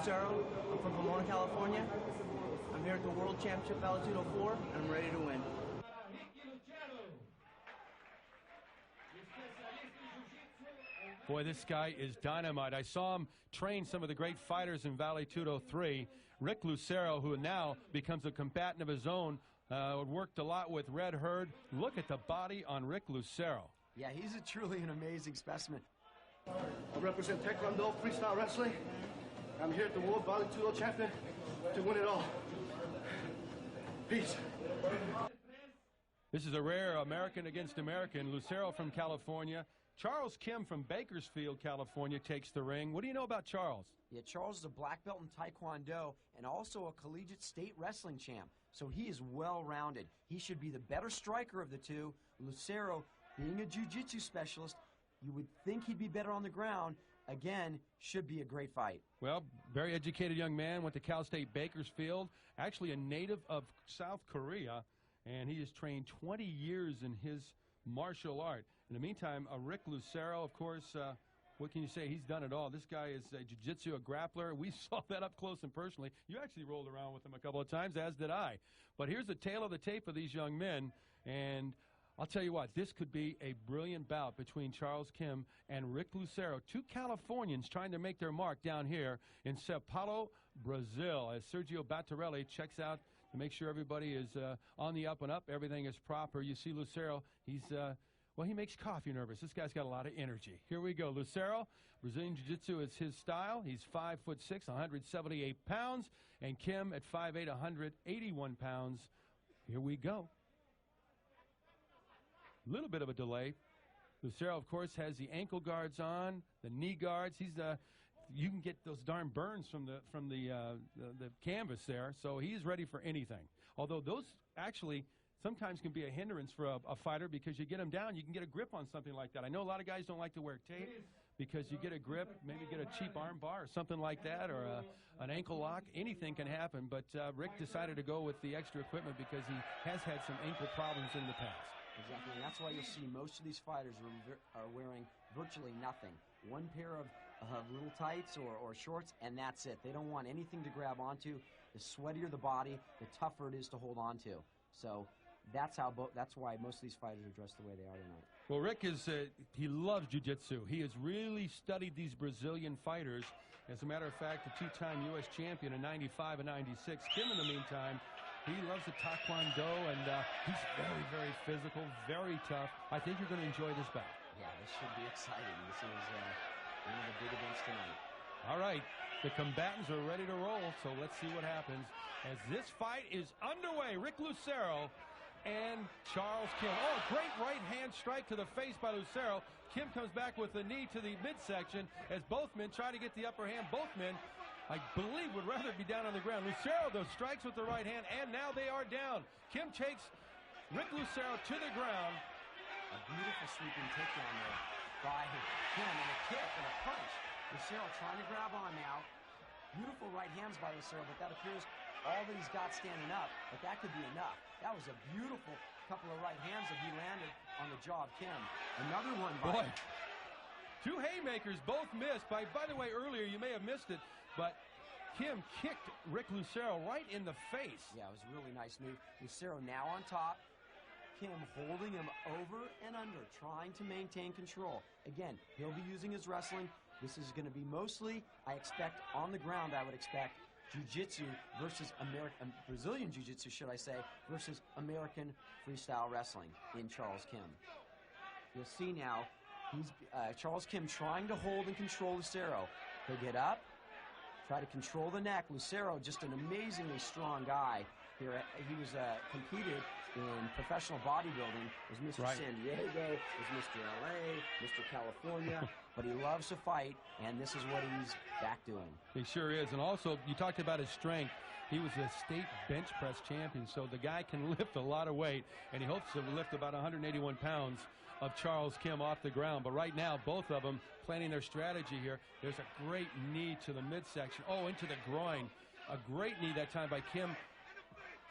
Lucero. I'm from Pomona, California. I'm here at the World Championship Vale Tudo 4, and I'm ready to win. Boy, this guy is dynamite. I saw him train some of the great fighters in Vale Tudo 3. Rick Lucero, who now becomes a combatant of his own, worked a lot with Red Herd. Look at the body on Rick Lucero. Yeah, he's truly an amazing specimen. I represent taekwondo, freestyle wrestling. I'm here at the World Vale Tudo Champion to win it all. Peace. This is a rare American against American. Lucero from California. Charles Kim from Bakersfield, California, takes the ring. What do you know about Charles? Yeah, Charles is a black belt in taekwondo and also a collegiate state wrestling champ. So he is well-rounded. He should be the better striker of the two. Lucero, being a jiu-jitsu specialist, you would think he'd be better on the ground. Again, should be a great fight. Well, very educated young man, went to Cal State Bakersfield, actually a native of South Korea, and he has trained 20 years in his martial art. In the meantime, Rick Lucero, of course, what can you say? He's done it all. This guy is a jiu-jitsu, a grappler. We saw that up close and personally. You actually rolled around with him a couple of times, as did I. But here's the tale of the tape of these young men, and I'll tell you what, this could be a brilliant bout between Charles Kim and Rick Lucero, two Californians trying to make their mark down here in Sao Paulo, Brazil, as Sergio Battarelli checks out to make sure everybody is on the up and up, everything is proper. You see Lucero, he's, well, he makes coffee nervous. This guy's got a lot of energy. Here we go. Lucero, Brazilian Jiu-Jitsu is his style. He's 5'6", 178 pounds, and Kim at 5'8", 181 pounds. Here we go. Little bit of a delay. Lucero, of course, has the ankle guards on, the knee guards. He's you can get those darn burns from the canvas there, so he's ready for anything. Although those actually sometimes can be a hindrance for a fighter, because you get them down, you can get a grip on something like that. I know a lot of guys don't like to wear tape because you get a grip, maybe get a cheap arm bar or something like that, or an ankle lock. Anything can happen, but Rick decided to go with the extra equipment because he has had some ankle problems in the past. Exactly, and that's why you'll see most of these fighters are wearing virtually nothing. One pair of little tights or shorts, and that's it. They don't want anything to grab onto. The sweatier the body, the tougher it is to hold onto. So that's why most of these fighters are dressed the way they are tonight. Well, Rick is he loves jiu-jitsu. He has really studied these Brazilian fighters. As a matter of fact, a two-time U.S. champion in '95 and '96. Kim, in the meantime, he loves the taekwondo, and he's very, very physical, very tough. I think you're going to enjoy this bout. Yeah, this should be exciting. This is one of the big events tonight. All right, the combatants are ready to roll, so let's see what happens as this fight is underway. Rick Lucero and Charles Kim. Oh, great right hand strike to the face by Lucero. Kim comes back with the knee to the midsection as both men try to get the upper hand. Both men, I believe, would rather be down on the ground. Lucero, though, strikes with the right hand, and now they are down. Kim takes Rick Lucero to the ground. A beautiful sweeping takedown there by Kim, and a kick and a punch. Lucero trying to grab on now. Beautiful right hands by Lucero, but that appears all that he's got standing up, but that could be enough. That was a beautiful couple of right hands that he landed on the jaw of Kim. Another one by... Boy, two haymakers, both missed. By the way, earlier, you may have missed it, but Kim kicked Rick Lucero right in the face. Yeah, it was a really nice move. Lucero now on top. Kim holding him over and under, trying to maintain control. Again, he'll be using his wrestling. This is going to be mostly, I expect, on the ground, I would expect, jiu-jitsu versus Brazilian jiu-jitsu, should I say, versus American freestyle wrestling in Charles Kim. You'll see now, he's Charles Kim trying to hold and control Lucero. He'll get up, try to control the neck. Lucero, just an amazingly strong guy. Here, he was competed in professional bodybuilding. Was Mr. Right. San Diego, was Mr. LA, Mr. California, but he loves to fight, and this is what he's back doing. He sure is. And also, you talked about his strength. He was a state bench press champion, so the guy can lift a lot of weight, and he hopes to lift about 181 pounds of Charles Kim off the ground. But right now, both of them planning their strategy here. There's a great knee to the midsection. Oh, into the groin. A great knee that time by Kim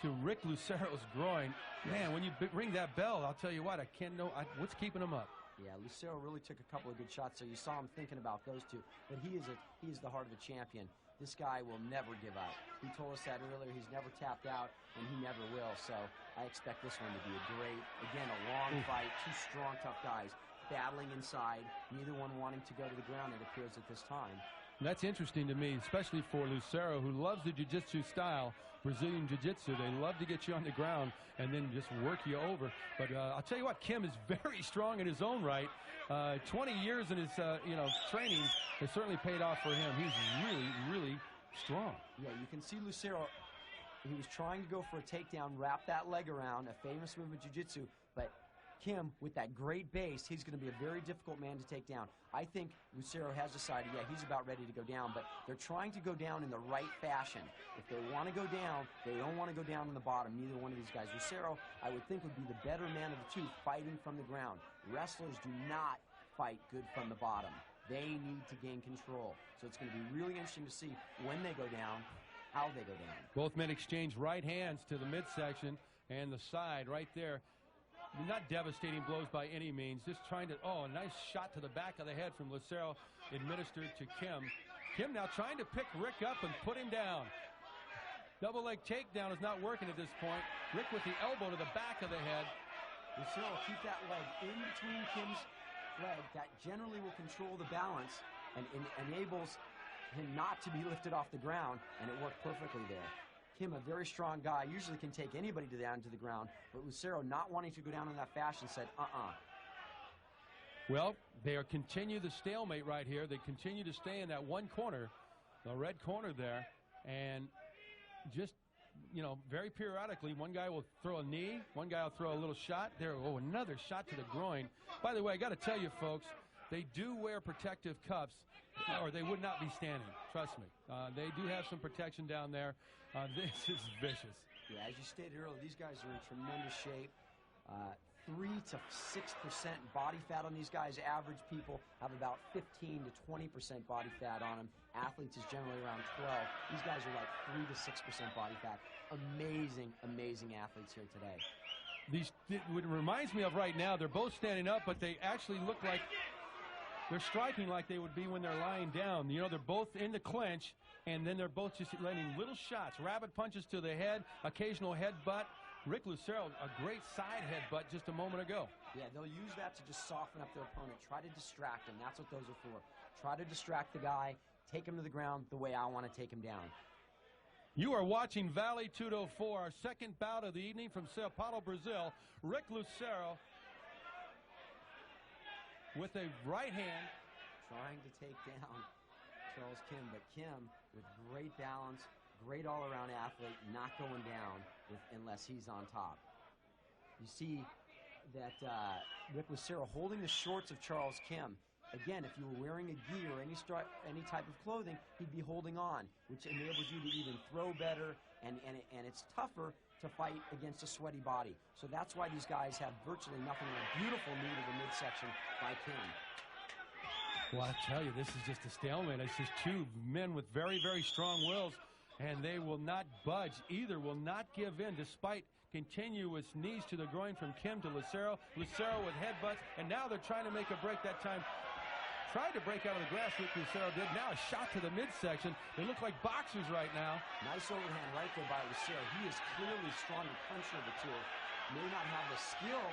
to Rick Lucero's groin. Man, when you ring that bell, I'll tell you what, I can't know what's keeping him up. Yeah, Lucero really took a couple of good shots, so you saw him thinking about those two. But he is the heart of a champion. this guy will never give up. He told us that earlier. He's never tapped out, and he never will. So I expect this one to be a great, again, a long fight. Two strong, tough guys battling inside, neither one wanting to go to the ground, it appears, at this time. And that's interesting to me, especially for Lucero, who loves the jiu-jitsu style, Brazilian jiu-jitsu. They love to get you on the ground and then just work you over. But I'll tell you what, Kim is very strong in his own right. 20 years in his training has certainly paid off for him. He's really, really strong. Yeah, you can see Lucero. He was trying to go for a takedown, wrap that leg around, a famous move in jiu-jitsu, but Kim, with that great base, he's going to be a very difficult man to take down. I think Lucero has decided, yeah, he's about ready to go down, but they're trying to go down in the right fashion. If they want to go down, they don't want to go down on the bottom, neither one of these guys. Lucero, I would think, would be the better man of the two, fighting from the ground. Wrestlers do not fight good from the bottom. They need to gain control. So it's going to be really interesting to see when they go down, how they go down. Both men exchange right hands to the midsection and the side right there. Not devastating blows by any means, just trying to, a nice shot to the back of the head from Lucero administered to Kim. Kim now trying to pick Rick up and put him down. Double leg takedown is not working at this point. Rick with the elbow to the back of the head. Lucero will keep that leg in between Kim's leg. That generally will control the balance and enables him not to be lifted off the ground, and it worked perfectly there. Kim, a very strong guy, usually can take anybody down to the ground, but Lucero, not wanting to go down in that fashion, said, Well, they continue the stalemate right here. They continue to stay in that one corner, the red corner there, and just, very periodically, one guy will throw a knee, one guy will throw a little shot. There, another shot to the groin. By the way, I got to tell you, folks, they do wear protective cuffs, or they would not be standing. Trust me. They do have some protection down there. This is vicious. Yeah, as you stated earlier, these guys are in tremendous shape. 3 to 6% body fat on these guys. Average people have about 15 to 20% body fat on them. Athletes is generally around 12. These guys are like 3 to 6% body fat. Amazing, amazing athletes here today. What reminds me of right now, they're both standing up, but they actually look like they're striking like they would be when they're lying down. They're both in the clinch, and then they're both just letting little shots, rabbit punches to the head, occasional headbutt. Rick Lucero, a great side headbutt just a moment ago. Yeah, they'll use that to just soften up their opponent, try to distract him. That's what those are for. Try to distract the guy, take him to the ground the way I want to take him down. You are watching Vale Tudo 4, our second bout of the evening from Sao Paulo, Brazil. Rick Lucero with a right hand trying to take down Charles Kim, but Kim with great balance, great all-around athlete, not going down unless he's on top. You see that Rick Lucero holding the shorts of Charles Kim. Again, if you were wearing a gi or any type of clothing, he'd be holding on, which enables you to even throw better, and it's tougher to fight against a sweaty body. So that's why these guys have virtually nothing. A beautiful knee to the midsection by Kim. Well, I tell you, this is just a stalemate. It's just two men with very, very strong wills, and they will not budge. Either will not give in despite continuous knees to the groin from Kim to Lucero. Lucero with headbutts, and now they're trying to make a break that time. Tried to break out of the grass, Rick Lucero did. Now a shot to the midsection. They look like boxers right now. Nice overhand right there by Lucero. He is clearly the stronger puncher of the two. May not have the skill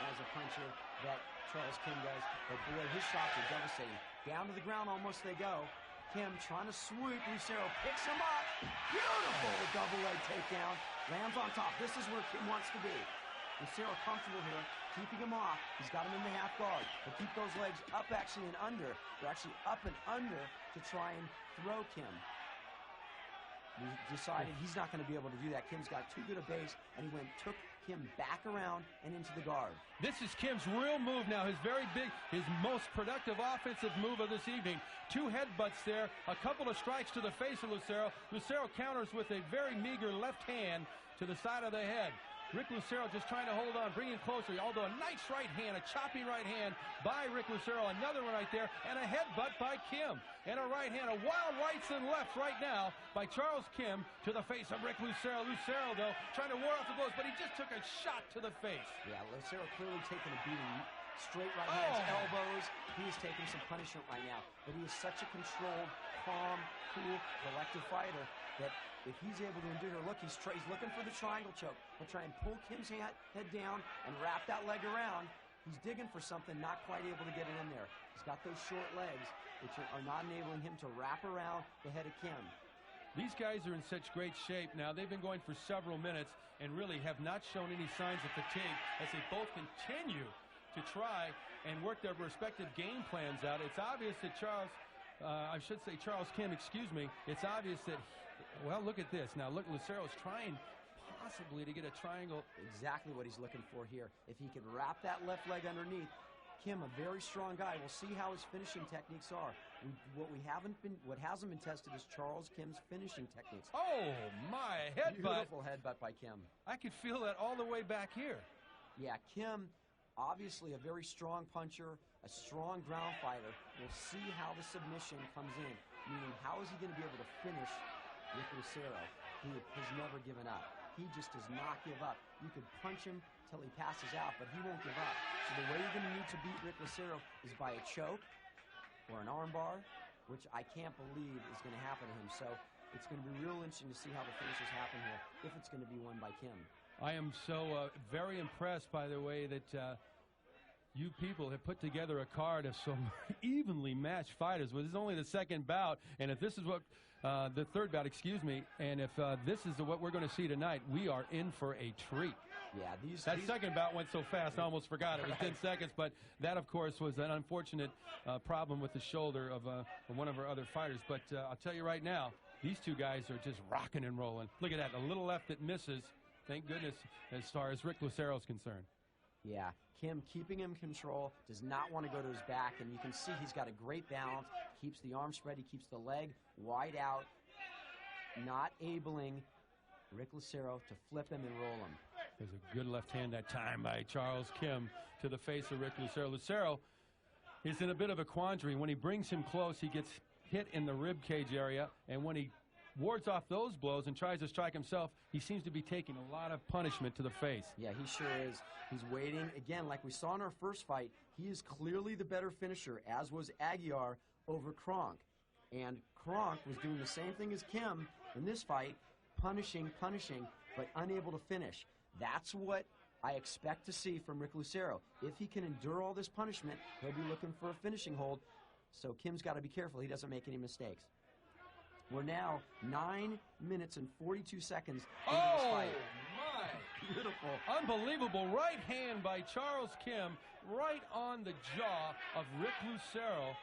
as a puncher that Charles Kim does, but boy, his shots are devastating. Down to the ground almost they go. Kim trying to swoop. Lucero picks him up. Beautiful double leg takedown. Lands on top. This is where Kim wants to be. Lucero comfortable here, keeping him off. He's got him in the half guard. But keep those legs up actually and under. They're actually up and under to try and throw Kim. He decided he's not going to be able to do that. Kim's got too good a base, and he took Kim back around and into the guard. This is Kim's real move now, his very big, his most productive offensive move of this evening. 2 headbutts there, a couple of strikes to the face of Lucero. Lucero counters with a very meager left hand to the side of the head. Rick Lucero just trying to hold on, bring him closer, although a nice right hand, a choppy right hand by Rick Lucero, another one right there, and a headbutt by Kim. And a right hand, a wild rights and lefts right now by Charles Kim to the face of Rick Lucero. Lucero, though, trying to ward off the blows, but he just took a shot to the face. Yeah, Lucero clearly taking a beating. Straight right hands, elbows. He is taking some punishment right now. But he is such a controlled calm, cool, collective fighter that if he's able to endure, look, he's looking for the triangle choke. He'll try and pull Kim's head down and wrap that leg around. He's digging for something, not quite able to get it in there. He's got those short legs, which are not enabling him to wrap around the head of Kim. These guys are in such great shape now. They've been going for several minutes and really have not shown any signs of fatigue as they both continue to try and work their respective game plans out. It's obvious that Charles Kim, excuse me, it's obvious that, well, look at this. Now, look, Lucero's trying possibly to get a triangle. Exactly what he's looking for here. If he can wrap that left leg underneath, Kim, a very strong guy. We'll see how his finishing techniques are. What hasn't been tested is Charles Kim's finishing techniques. Oh, my headbutt. Beautiful headbutt by Kim. I could feel that all the way back here. Yeah, Kim, obviously a very strong puncher, a strong ground fighter. We'll see how the submission comes in, meaning how is he going to be able to finish with Lucero, who has never given up. He just does not give up. You could punch him till he passes out, but he won't give up. So the way you're going to need to beat Rick Lucero is by a choke or an armbar, which I can't believe is going to happen to him. So it's going to be real interesting to see how the finishes happen here, if it's going to be won by Kim. I am so very impressed by the way that you people have put together a card of some evenly matched fighters. Well, this is only the second bout, and if this is what the third bout, excuse me, and if this is what we're going to see tonight, we are in for a treat. Yeah, that second bout went so fast, I almost forgot it was 10 seconds, but that, of course, was an unfortunate problem with the shoulder of one of our other fighters. But I'll tell you right now, these two guys are just rocking and rolling. Look at that, a little left that misses. Thank goodness, as far as Rick Lucero is concerned. Yeah, Kim keeping him in control, does not want to go to his back, and you can see he's got a great balance, keeps the arm spread, he keeps the leg wide out, not enabling Rick Lucero to flip him and roll him. There's a good left hand that time by Charles Kim to the face of Rick Lucero. Lucero is in a bit of a quandary. When he brings him close, he gets hit in the rib cage area, and when he wards off those blows and tries to strike himself, he seems to be taking a lot of punishment to the face. Yeah, he sure is. He's waiting. Again, like we saw in our first fight, he is clearly the better finisher, as was Aguiar over Kronk. And Kronk was doing the same thing as Kim in this fight, punishing, but unable to finish. That's what I expect to see from Rick Lucero. If he can endure all this punishment, he'll be looking for a finishing hold. So Kim's got to be careful he doesn't make any mistakes. We're now 9 minutes and 42 seconds into this fight. My! Beautiful. Unbelievable right hand by Charles Kim right on the jaw of Rick Lucero.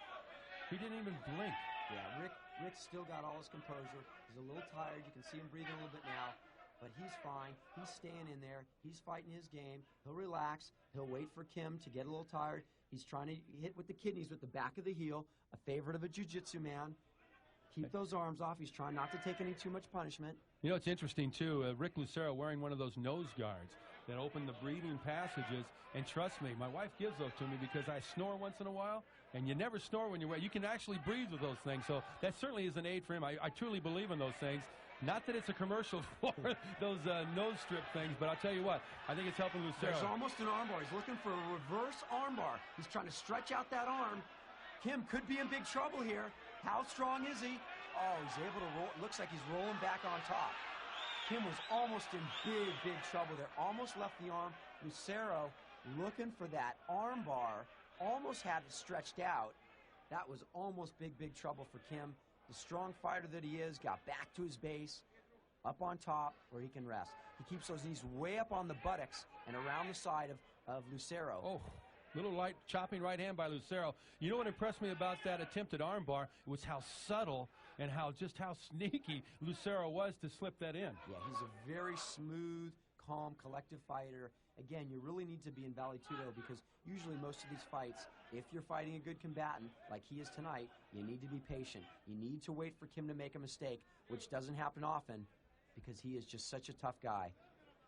He didn't even blink. Yeah, Rick's still got all his composure. He's a little tired. You can see him breathing a little bit now. But he's fine. He's staying in there. He's fighting his game. He'll relax. He'll wait for Kim to get a little tired. He's trying to hit with the kidneys with the back of the heel, a favorite of a jiu-jitsu man. Keep those arms off. He's trying not to take any too much punishment. You know, it's interesting, too. Rick Lucero wearing one of those nose guards that open the breathing passages. And trust me, my wife gives those to me because I snore once in a while. And you never snore when you're wearing. You can actually breathe with those things. So that certainly is an aid for him. I truly believe in those things. Not that it's a commercial for those nose strip things, but I'll tell you what, I think it's helping Lucero. There's almost an armbar. He's looking for a reverse armbar. He's trying to stretch out that arm. Kim could be in big trouble here. How strong is he? Oh, he's able to roll. Looks like he's rolling back on top. Kim was almost in big trouble there. Almost left the arm. Lucero looking for that armbar. Almost had it stretched out. That was almost big trouble for Kim. The strong fighter that he is got back to his base, up on top where he can rest. He keeps those knees way up on the buttocks and around the side of Lucero. Oh, little light chopping right hand by Lucero. You know what impressed me about that attempted armbar was how subtle and how sneaky Lucero was to slip that in. Yeah, he's a very smooth, calm, collective fighter. Again, you really need to be in Vale Tudo because usually most of these fights, if you're fighting a good combatant like he is tonight, you need to be patient. You need to wait for Kim to make a mistake, which doesn't happen often because he is just such a tough guy.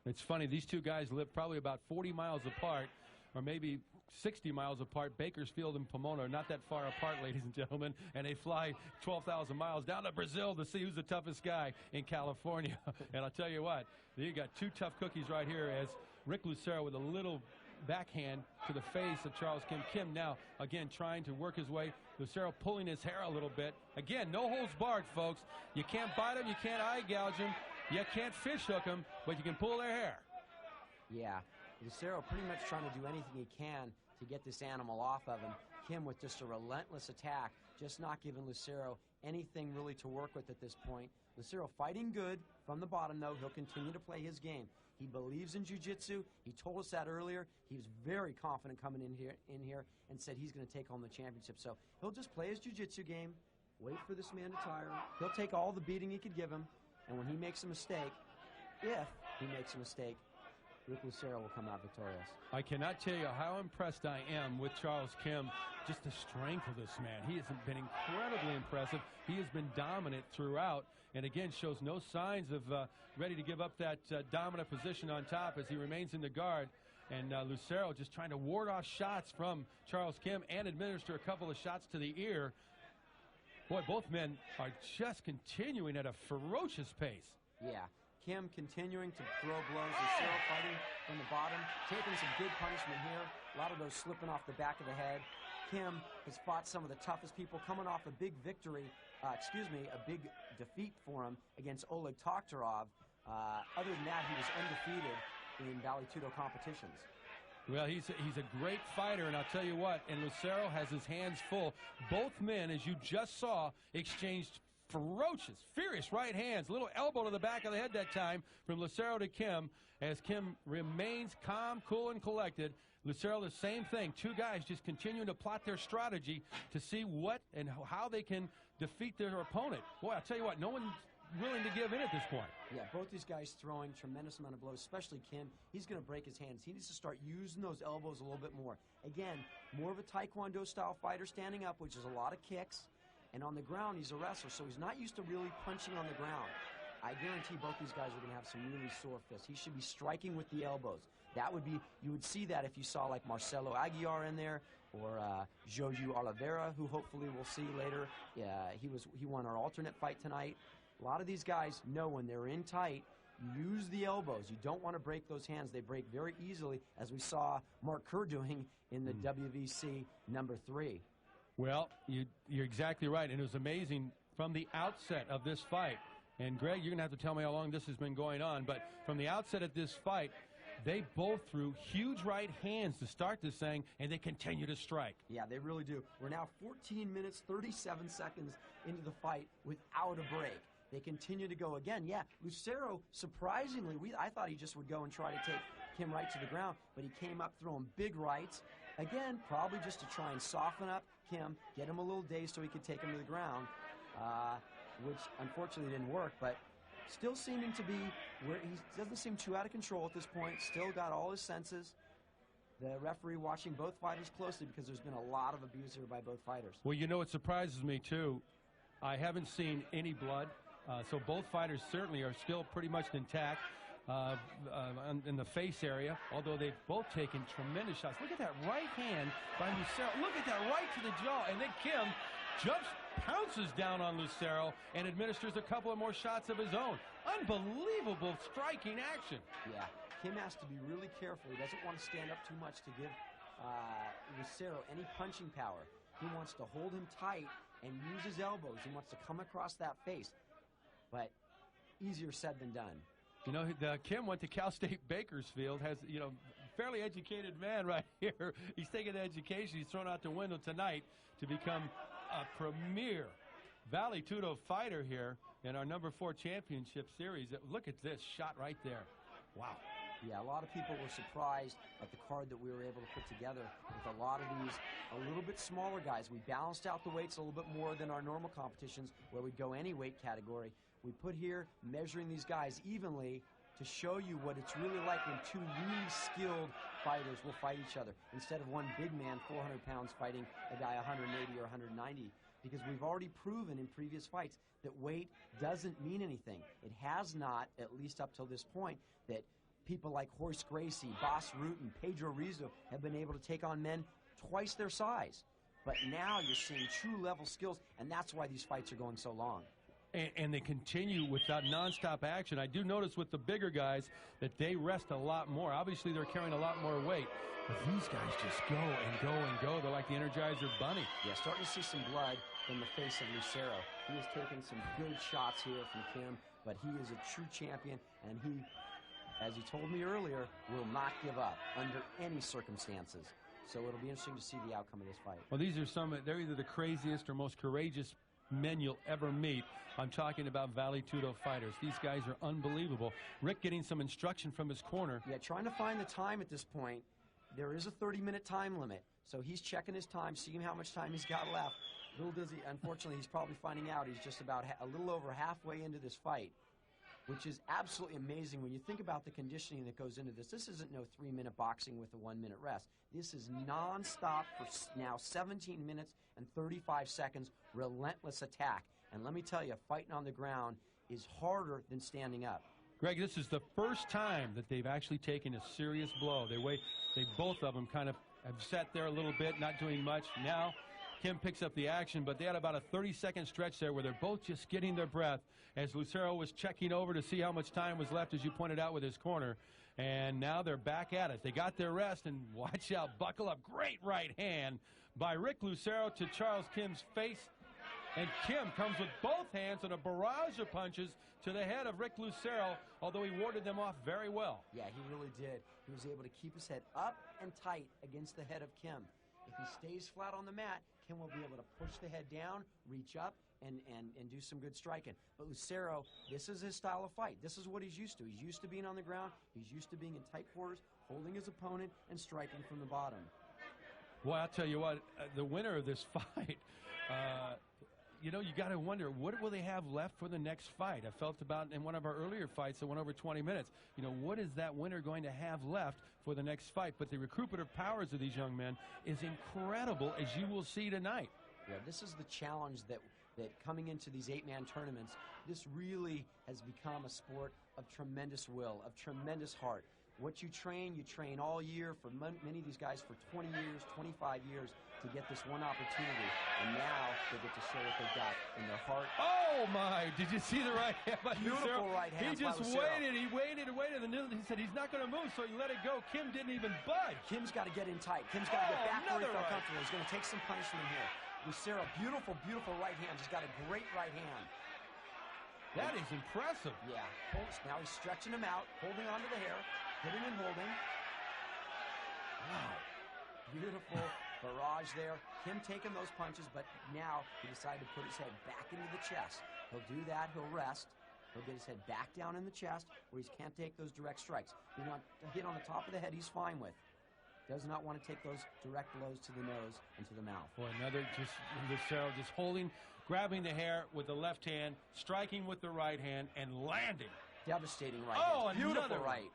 It's funny, these two guys live probably about 40 miles apart, or maybe 60 miles apart. Bakersfield and Pomona are not that far apart, ladies and gentlemen, and they fly 12,000 miles down to Brazil to see who's the toughest guy in California. And I'll tell you what, you got two tough cookies right here as Rick Lucero with a little backhand to the face of Charles Kim. Kim now, again, trying to work his way. Lucero pulling his hair a little bit. Again, no holds barred, folks. You can't bite him, you can't eye gouge him, you can't fish hook him, but you can pull their hair. Yeah, Lucero pretty much trying to do anything he can to get this animal off of him. Kim with just a relentless attack, just not giving Lucero anything really to work with at this point. Lucero fighting good from the bottom, though. He'll continue to play his game. He believes in jiu-jitsu. He told us that earlier. He was very confident coming in here and said he's going to take home the championship. So he'll just play his jiu-jitsu game, wait for this man to tire. He'll take all the beating he could give him, and when he makes a mistake, if he makes a mistake, Rick Lucero will come out victorious. I cannot tell you how impressed I am with Charles Kim. Just the strength of this man. He has been incredibly impressive. He has been dominant throughout, and again shows no signs of ready to give up that dominant position on top as he remains in the guard. And Lucero just trying to ward off shots from Charles Kim and administer a couple of shots to the ear. Boy, both men are just continuing at a ferocious pace. Yeah. Kim continuing to throw blows. Lucero fighting from the bottom, taking some good punishment here. A lot of those slipping off the back of the head. Kim has fought some of the toughest people, coming off a big victory, a big defeat for him against Oleg Toktarov. Other than that, he was undefeated in Vale Tudo competitions. Well, he's a great fighter, and I'll tell you what, and Lucero has his hands full. Both men, as you just saw, exchanged ferocious, furious right hands. Little elbow to the back of the head that time from Lucero to Kim, as Kim remains calm, cool, and collected. Lucero, the same thing. Two guys just continuing to plot their strategy to see what and how they can defeat their opponent. Boy, I'll tell you what, no one's willing to give in at this point. Yeah, both these guys throwing tremendous amount of blows, especially Kim. He's going to break his hands. He needs to start using those elbows a little bit more. Again, more of a taekwondo-style fighter standing up, which is a lot of kicks. And on the ground, he's a wrestler, so he's not used to really punching on the ground. I guarantee both these guys are going to have some really sore fists. He should be striking with the elbows. That would be, you would see that if you saw like Marcelo Aguiar in there, or Jojo Oliveira, who hopefully we'll see later. Yeah, he won our alternate fight tonight. A lot of these guys know when they're in tight, you use the elbows. You don't want to break those hands. They break very easily, as we saw Mark Kerr doing in the WVC #3. Well, you're exactly right, and it was amazing from the outset of this fight. And Greg, you're going to have to tell me how long this has been going on, but from the outset of this fight, they both threw huge right hands to start this thing, and they continue to strike. Yeah, they really do. We're now 14 minutes, 37 seconds into the fight without a break. They continue to go again. Yeah, Lucero, surprisingly, I thought he just would go and try to take Kim right to the ground, but he came up throwing big rights. Again, probably just to try and soften up Kim, get him a little dazed so he could take him to the ground, which unfortunately didn't work, but still seeming to be where he doesn't seem too out of control at this point, still got all his senses. The referee watching both fighters closely because there's been a lot of abuse here by both fighters. Well, you know, it surprises me, too. I haven't seen any blood, so both fighters certainly are still pretty much intact. In the face area, although they've both taken tremendous shots. Look at that right hand by Lucero. Look at that right to the jaw, and then Kim pounces down on Lucero and administers a couple of more shots of his own. Unbelievable striking action. Yeah, Kim has to be really careful. He doesn't want to stand up too much to give Lucero any punching power. He wants to hold him tight and use his elbows. He wants to come across that face, but easier said than done. You know, Kim went to Cal State Bakersfield, has, you know, fairly educated man right here. He's taken the education. He's thrown out the window tonight to become a premier Vale Tudo fighter here in our #4 championship series. Look at this shot right there. Wow. Yeah, a lot of people were surprised at the card that we were able to put together with a lot of these a little bit smaller guys. We balanced out the weights a little bit more than our normal competitions where we'd go any weight category. We put here measuring these guys evenly to show you what it's really like when two really skilled fighters will fight each other instead of one big man, 400 pounds, fighting a guy 180 or 190. Because we've already proven in previous fights that weight doesn't mean anything. It has not, at least up till this point, that people like Horace Gracie, Bas Rutten, and Pedro Rizzo have been able to take on men twice their size. But now you're seeing true level skills, and that's why these fights are going so long. and they continue with that nonstop action. I do notice with the bigger guys that they rest a lot more. Obviously, they're carrying a lot more weight. But these guys just go and go and go. They're like the Energizer Bunny. Yeah, starting to see some blood from the face of Lucero. He has taken some good shots here from Kim, but he is a true champion, and he, as he told me earlier, will not give up under any circumstances. So it'll be interesting to see the outcome of this fight. Well, these are they're either the craziest or most courageous men you'll ever meet. I'm talking about Vale Tudo fighters. These guys are unbelievable. Rick getting some instruction from his corner. Yeah, trying to find the time at this point. There is a 30-minute time limit, so he's checking his time, seeing how much time he's got left. Little does he, unfortunately, he's probably finding out he's just about a little over halfway into this fight, which is absolutely amazing when you think about the conditioning that goes into this. This isn't no 3-minute boxing with a 1-minute rest. This is nonstop for now 17 minutes and 35 seconds, relentless attack. And let me tell you, fighting on the ground is harder than standing up. Greg, this is the first time that they've actually taken a serious blow. They both of them kind of have sat there a little bit, not doing much. Now, Kim picks up the action, but they had about a 30-second stretch there where they're both just getting their breath as Lucero was checking over to see how much time was left, as you pointed out, with his corner. And now they're back at it. They got their rest, and watch out, buckle up. Great right hand by Rick Lucero to Charles Kim's face. And Kim comes with both hands and a barrage of punches to the head of Rick Lucero, although he warded them off very well. Yeah, he really did. He was able to keep his head up and tight against the head of Kim. If he stays flat on the mat, Kim will be able to push the head down, reach up, and do some good striking. But Lucero, this is his style of fight. This is what he's used to. He's used to being on the ground. He's used to being in tight quarters, holding his opponent, and striking from the bottom. Well, I'll tell you what, the winner of this fight, you know, you got to wonder, what will they have left for the next fight? I felt about in one of our earlier fights that went over 20 minutes. You know, what is that winner going to have left for the next fight? But the recuperative powers of these young men is incredible, as you will see tonight. Yeah, this is the challenge that coming into these 8-man tournaments, this really has become a sport of tremendous will, of tremendous heart. What you train all year for many of these guys for 20 years, 25 years to get this one opportunity. And now they get to show what they've got in their heart. Oh, my. Did you see the right hand by Beautiful Lucero? right hand. He just waited. He waited and waited. And he said he's not going to move, so he let it go. Kim didn't even budge. Kim's got to get in tight. Kim's got to get back where he felt comfortable. He's going to take some punishment here. Lucero, beautiful, beautiful right hand. He's got a great right hand. That is impressive. Yeah. Now he's stretching him out, holding onto the hair, hitting and holding. Wow. Beautiful barrage there. Kim taking those punches, but now he decided to put his head back into the chest. He'll do that. He'll rest. He'll get his head back down in the chest where he can't take those direct strikes. You know, a hit on the top of the head he's fine with. Does not want to take those direct blows to the nose and to the mouth. Boy, another Lucero just holding, grabbing the hair with the left hand, striking with the right hand, and landing. Devastating right hand. Beautiful right.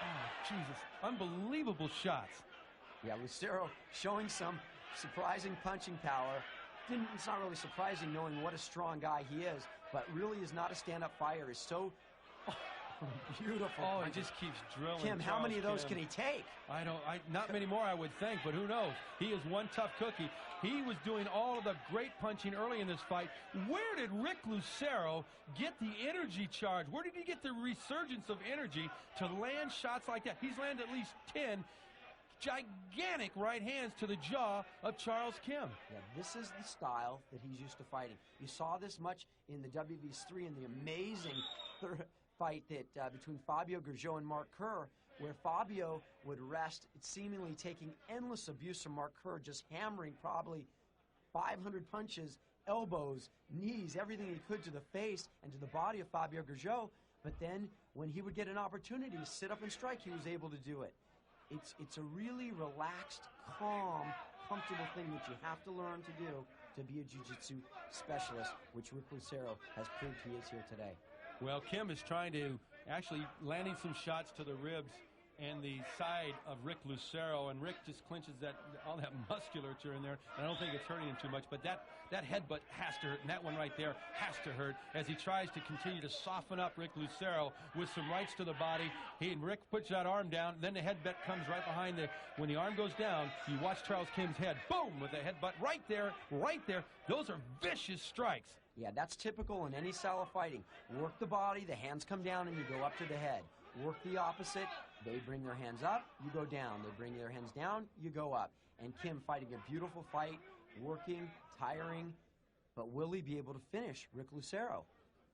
Oh, Jesus. Unbelievable shots. Yeah, Lucero showing some surprising punching power. It's not really surprising knowing what a strong guy he is, but really is not a stand-up fighter. Is so beautiful. Oh, he just keeps drilling. Kim, how many of those can he take? Not many more, I would think, but who knows? He is one tough cookie. He was doing all of the great punching early in this fight. Where did Rick Lucero get the energy charge? Where did he get the resurgence of energy to land shots like that? He's landed at least 10 gigantic right hands to the jaw of Charles Kim. Yeah, this is the style that he's used to fighting. You saw this much in the WVC in the amazing fight that between Fabio Gurgel and Mark Kerr, where Fabio would rest, seemingly taking endless abuse from Mark Kerr, just hammering probably 500 punches, elbows, knees, everything he could to the face and to the body of Fabio Gurgel. But then when he would get an opportunity to sit up and strike, he was able to do it. It's a really relaxed, calm, comfortable thing that you have to learn to do to be a jiu-jitsu specialist, which Rick Lucero has proved he is here today. Well, Kim is trying to actually landing some shots to the ribs and the side of Rick Lucero, and Rick just clinches all that musculature in there. And I don't think it's hurting him too much, but that headbutt has to hurt, and that one right there has to hurt as he tries to continue to soften up Rick Lucero with some rights to the body. Rick puts that arm down, then the headbutt comes right behind when the arm goes down, you watch Charles Kim's head, boom, with the headbutt right there. Those are vicious strikes. Yeah, that's typical in any style of fighting. Work the body, the hands come down, and you go up to the head. Work the opposite. They bring their hands up, you go down. They bring their hands down, you go up. And Kim fighting a beautiful fight, working, tiring, but will he be able to finish Rick Lucero?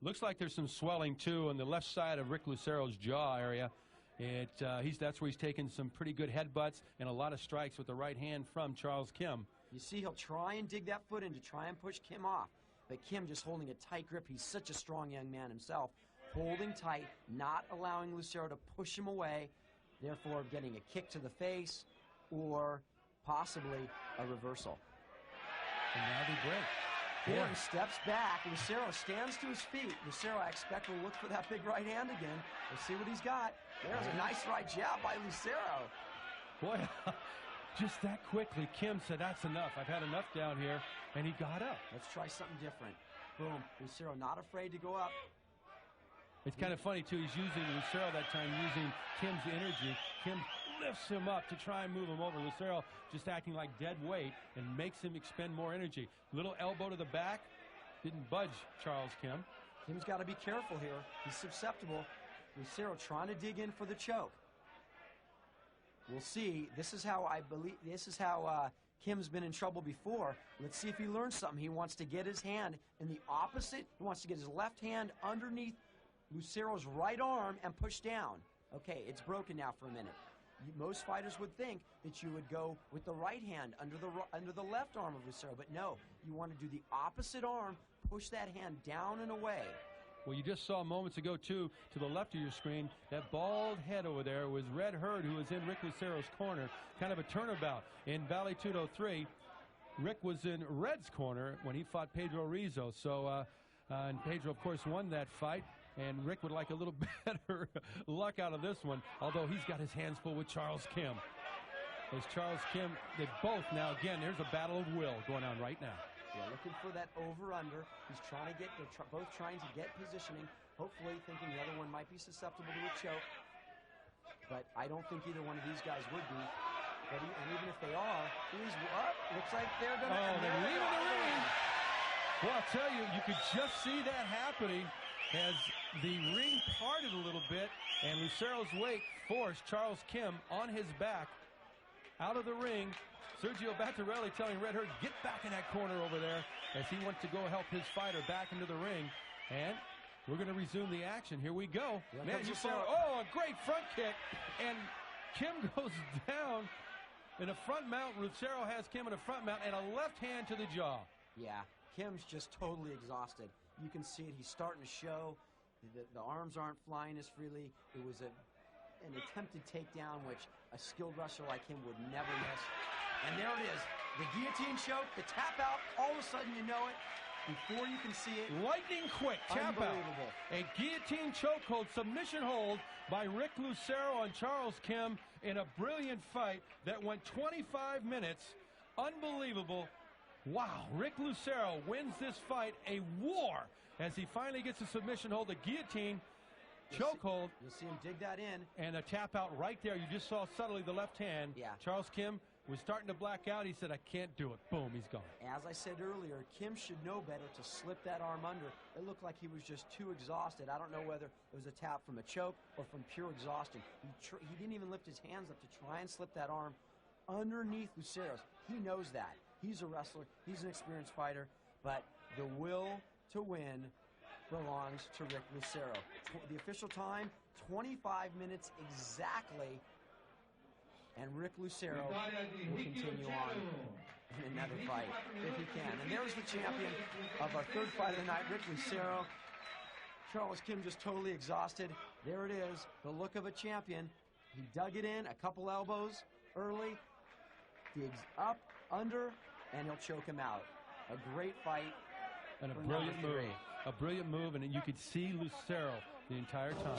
Looks like there's some swelling, too, on the left side of Rick Lucero's jaw area. That's where he's taken some pretty good headbutts and a lot of strikes with the right hand from Charles Kim. You see, he'll try and dig that foot in to try and push Kim off. But Kim just holding a tight grip. He's such a strong young man himself. Holding tight, not allowing Lucero to push him away, therefore getting a kick to the face or possibly a reversal. And now they break. Kim steps back. Lucero stands to his feet. Lucero, I expect, will look for that big right hand again. We'll see what he's got. There's a nice right jab by Lucero. Boy, just that quickly, Kim said, that's enough. I've had enough down here, and he got up. Let's try something different. Boom. Lucero not afraid to go up. It's kind of funny, too. He's using Lucero that time, using Kim's energy. Kim lifts him up to try and move him over. Lucero just acting like dead weight and makes him expend more energy. Little elbow to the back. Didn't budge Charles Kim. Kim's got to be careful here. He's susceptible. Lucero trying to dig in for the choke. We'll see. This is how Kim's been in trouble before. Let's see if he learns something. He wants to get his hand in the opposite. He wants to get his left hand underneath Lucero's right arm and push down. Okay, it's broken now for a minute. Most fighters would think that you would go with the right hand under the left arm of Lucero, but no, you want to do the opposite arm, push that hand down and away. Well, you just saw moments ago, too, to the left of your screen, that bald head over there was Red Herd, who was in Rick Lucero's corner. Kind of a turnabout. In Vale Tudo 3, Rick was in Red's corner when he fought Pedro Rizzo. So, and Pedro, of course, won that fight. And Rick would like a little better luck out of this one, although he's got his hands full with Charles Kim. As Charles Kim, they both now, again, there's a battle of will going on right now. Yeah, looking for that over-under. He's trying to get, both trying to get positioning, hopefully thinking the other one might be susceptible to a choke. But I don't think either one of these guys would be. But and even if they are, he's up. Looks like they're going to... Oh, they're leaving the ring. Well, I'll tell you, you could just see that happening as the ring parted a little bit, and Lucero's weight forced Charles Kim on his back out of the ring. Sergio Battarelli telling Red Herd, get back in that corner over there, as he wants to go help his fighter back into the ring. And we're going to resume the action. Here we go. Man, you saw, oh, a great front kick, and Kim goes down in a front mount. Lucero has Kim in a front mount and a left hand to the jaw. Yeah, Kim's just totally exhausted. You can see it. He's starting to show. The arms aren't flying as freely. It was an attempted takedown, which a skilled wrestler like him would never miss. And there it is. The guillotine choke, the tap out. All of a sudden, you know it. Before you can see it. Lightning quick tap out. A guillotine chokehold, submission hold by Rick Lucero on Charles Kim in a brilliant fight that went 25 minutes. Unbelievable. Wow, Rick Lucero wins this fight, a war, as he finally gets a submission hold, a guillotine chokehold. You'll see him dig that in. And a tap out right there. You just saw subtly the left hand. Yeah. Charles Kim was starting to black out. He said, I can't do it. Boom, he's gone. As I said earlier, Kim should know better to slip that arm under. It looked like he was just too exhausted. I don't know whether it was a tap from a choke or from pure exhaustion. He didn't even lift his hands up to try and slip that arm underneath Lucero's. He knows that. He's a wrestler. He's an experienced fighter. But the will to win belongs to Rick Lucero. The official time, 25 minutes exactly. And Rick Lucero will continue on in another fight if he can. And there's the champion of our third fight of the night, Rick Lucero. Charles Kim just totally exhausted. There it is, the look of a champion. He dug it in, a couple elbows early, digs up, under, and he'll choke him out. A great fight. And a brilliant move. A brilliant move, and you could see Lucero the entire time.